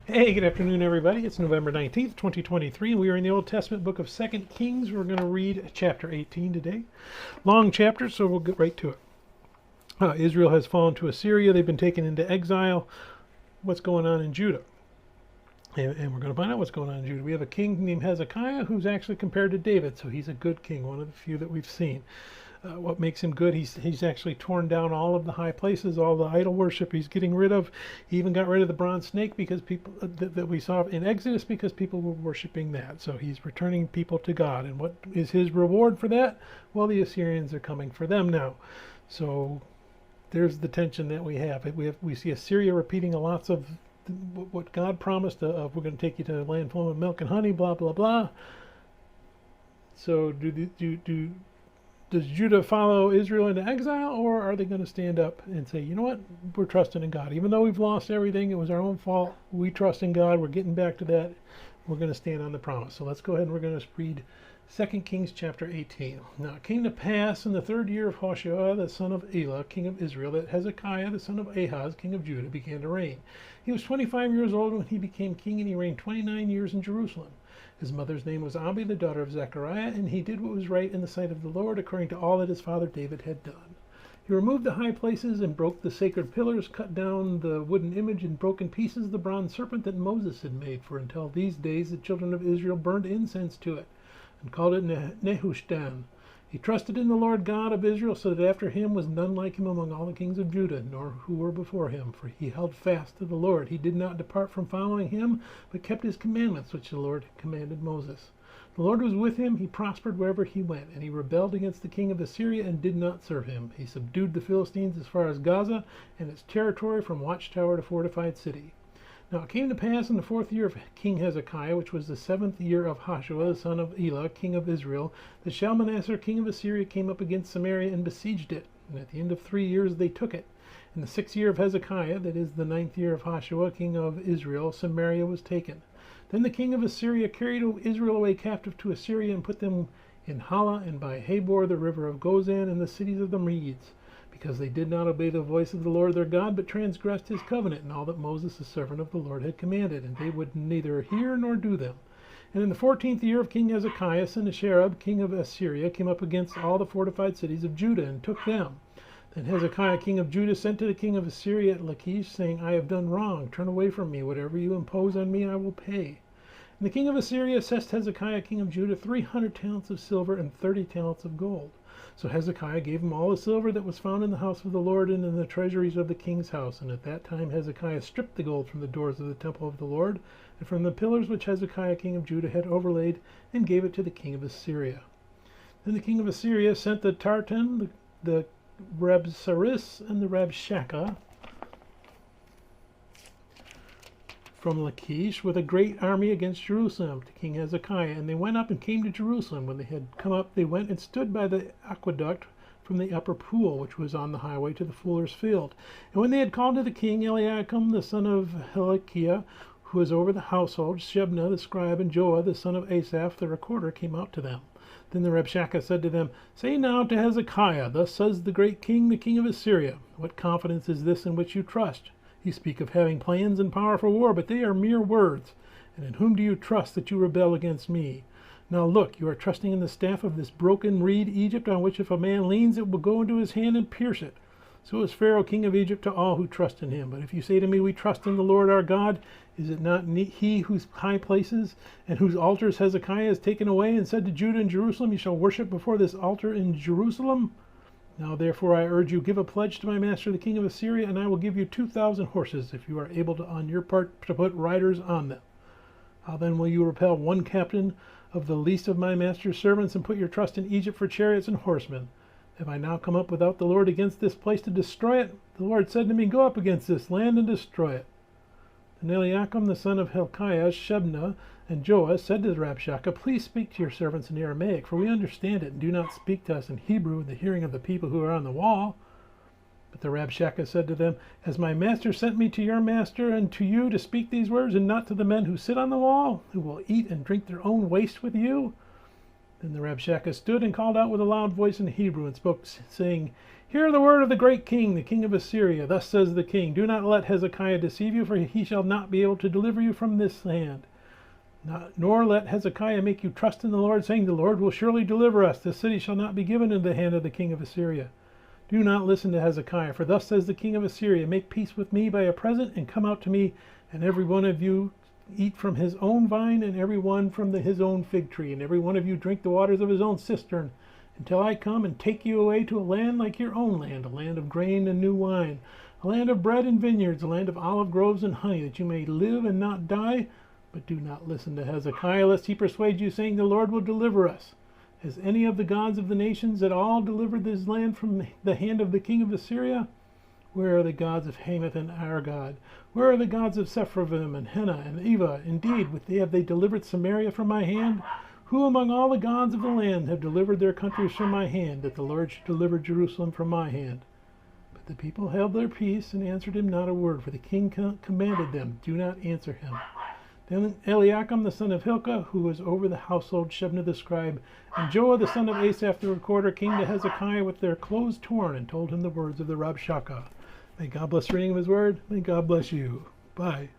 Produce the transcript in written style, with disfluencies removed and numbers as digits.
Hey, good afternoon, everybody. It's November 19th, 2023, and we are in the Old Testament book of 2 Kings. We're going to read chapter 18 today. Long chapter, so we'll get right to it. Israel has fallen to Assyria. They've been taken into exile. What's going on in Judah? And we're going to find out what's going on in Judah. We have a king named Hezekiah who's actually compared to David, so he's a good king, one of the few that we've seen. What makes him good? He's actually torn down all of the high places, all the idol worship. He's getting rid of. He even got rid of the bronze snake because people that we saw in Exodus because people were worshiping that. So he's returning people to God. And what is his reward for that? Well, the Assyrians are coming for them now. So there's the tension that we have. We see Assyria repeating lots of what God promised of we're going to take you to a land flowing with milk and honey, blah blah blah. So does Judah follow Israel into exile, or are they going to stand up and say, you know what, we're trusting in God. Even though we've lost everything, it was our own fault. We trust in God. We're getting back to that. We're going to stand on the promise. So let's go ahead and we're going to read 2 Kings chapter 18. Now it came to pass in the 3rd year of Hoshea, the son of Elah, king of Israel, that Hezekiah, the son of Ahaz, king of Judah, began to reign. He was 25 years old when he became king, and he reigned 29 years in Jerusalem. His mother's name was Abi, the daughter of Zechariah, and he did what was right in the sight of the Lord, according to all that his father David had done. He removed the high places and broke the sacred pillars, cut down the wooden image, and broke in pieces the bronze serpent that Moses had made, for until these days the children of Israel burned incense to it, and called it Nehushtan. He trusted in the Lord God of Israel, so that after him was none like him among all the kings of Judah, nor who were before him. For he held fast to the Lord. He did not depart from following him, but kept his commandments, which the Lord commanded Moses. The Lord was with him. He prospered wherever he went, and he rebelled against the king of Assyria and did not serve him. He subdued the Philistines as far as Gaza, and its territory from watchtower to fortified city. Now it came to pass in the 4th year of King Hezekiah, which was the 7th year of Hoshea, the son of Elah, king of Israel, that Shalmaneser, king of Assyria, came up against Samaria and besieged it. And at the end of 3 years they took it. In the 6th year of Hezekiah, that is the 9th year of Hoshea, king of Israel, Samaria was taken. Then the king of Assyria carried Israel away captive to Assyria and put them in Hala and by Habor, the river of Gozan, and the cities of the Medes, because they did not obey the voice of the Lord their God, but transgressed his covenant and all that Moses the servant of the Lord had commanded, and they would neither hear nor do them. And in the 14th year of King Hezekiah, Sennacherib, king of Assyria, came up against all the fortified cities of Judah and took them. Then Hezekiah, king of Judah, sent to the king of Assyria at Lachish, saying, I have done wrong. Turn away from me. Whatever you impose on me, I will pay. And the king of Assyria assessed Hezekiah, king of Judah, 300 talents of silver and 30 talents of gold. So Hezekiah gave him all the silver that was found in the house of the Lord and in the treasuries of the king's house. And at that time Hezekiah stripped the gold from the doors of the temple of the Lord and from the pillars which Hezekiah king of Judah had overlaid, and gave it to the king of Assyria. Then the king of Assyria sent the Tartan, the Rabsaris, and the Rabshakeh from Lachish with a great army against Jerusalem to King Hezekiah. And they went up and came to Jerusalem. When they had come up, they went and stood by the aqueduct from the upper pool, which was on the highway to the fuller's field. And when they had called to the king, Eliakim, the son of Hilkiah, who was over the household, Shebna, the scribe, and Joah, the son of Asaph, the recorder, came out to them. Then the Rabshakeh said to them, Say now to Hezekiah, Thus says the great king, the king of Assyria, What confidence is this in which you trust? You speak of having plans and power for war, but they are mere words. And in whom do you trust that you rebel against me? Now look, you are trusting in the staff of this broken reed Egypt, on which if a man leans, it will go into his hand and pierce it. So is Pharaoh king of Egypt to all who trust in him. But if you say to me, We trust in the Lord our God, is it not he whose high places and whose altars Hezekiah has taken away, and said to Judah and Jerusalem, You shall worship before this altar in Jerusalem? Now therefore I urge you, give a pledge to my master the king of Assyria, and I will give you 2,000 horses, if you are able to, on your part, to put riders on them. How then will you repel one captain of the least of my master's servants, and put your trust in Egypt for chariots and horsemen? Have I now come up without the Lord against this place to destroy it? The Lord said to me, Go up against this land and destroy it. Then Eliakim, the son of Hilkiah, Shebna, and Joah said to the Rabshakeh, Please speak to your servants in Aramaic, for we understand it, and do not speak to us in Hebrew in the hearing of the people who are on the wall. But the Rabshakeh said to them, Has my master sent me to your master and to you to speak these words, and not to the men who sit on the wall, who will eat and drink their own waste with you? Then the Rabshakeh stood and called out with a loud voice in Hebrew, and spoke, saying, Hear the word of the great king, the king of Assyria. Thus says the king, do not let Hezekiah deceive you, for he shall not be able to deliver you from this hand. Nor let Hezekiah make you trust in the Lord, saying, the Lord will surely deliver us. This city shall not be given into the hand of the king of Assyria. Do not listen to Hezekiah, for thus says the king of Assyria, make peace with me by a present, and come out to me, and every one of you eat from his own vine, and every one from his own fig tree, and every one of you drink the waters of his own cistern, until I come and take you away to a land like your own land, a land of grain and new wine, a land of bread and vineyards, a land of olive groves and honey, that you may live and not die. But do not listen to Hezekiah, lest he persuade you, saying, the Lord will deliver us. Has any of the gods of the nations at all delivered this land from the hand of the king of Assyria? Where are the gods of Hamath and Argod? Where are the gods of Sepharvaim and Hena and Eva? Indeed, have they delivered Samaria from my hand? Who among all the gods of the land have delivered their countries from my hand, that the Lord should deliver Jerusalem from my hand? But the people held their peace and answered him not a word, for the king commanded them, do not answer him. Then Eliakim the son of Hilkiah, who was over the household, Shebna the scribe, and Joah the son of Asaph the recorder, came to Hezekiah with their clothes torn, and told him the words of the Rabshakeh. May God bless the reading of his word. May God bless you. Bye.